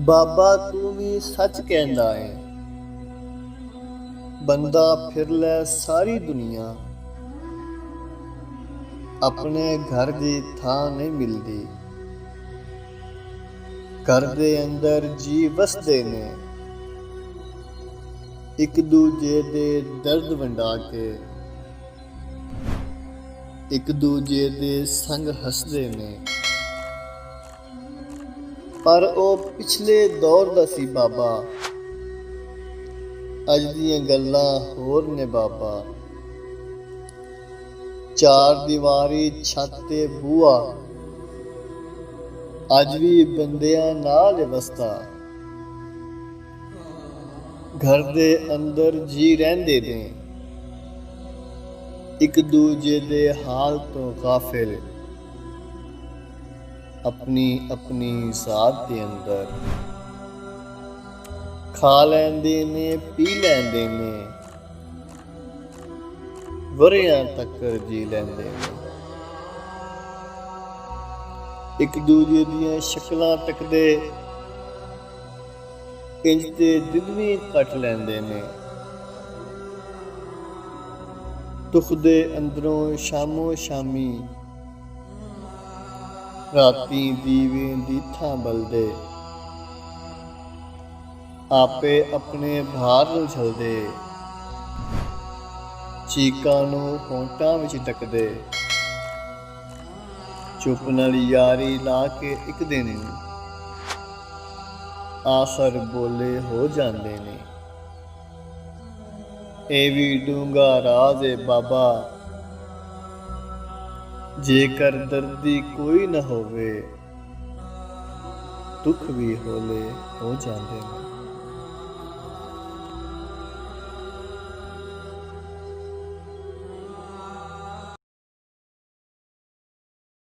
बाबा तू भी सच कहंदा है। बंदा फिर लै सारी दुनिया, अपने घर दी थां नहीं मिलदी। घर दे अंदर जी वसदे ने, एक दूजे दे दर्द वंडा के, एक दूजे दे संग हसदे ने। पर ओ पिछले दौर दा सी बाबा, अज दियां गल्लां होर ने बाबा। चार दीवारी छत ते बूआ, अज भी बंदियां नाल वसदा। घर दे अंदर जी रहिंदे ने, एक दूजे दे हाल तो गाफिल, अपनी अपनी जात दे अंदर। खा लैंदे ने पी लैंदे ने, वरियां तक्कर जी लैंदे ने। एक दूजे दियां शक्लां तकदे, इंज ते दिदवी कट लैंदे ने। दुख दे अंदरों शामो शामी, राती दीवें दी थां बलदे। आपे अपने भार नूं झलदे, चीकां नूं होंठां विच टकदे। चुप नाल यारी ला के एक दिन, आखर बोले हो जांदे ने। ए वी डूंगा राज ए बाबा, जेकर दर्दी कोई न होवे, दुख भी होले हो जांदे ने।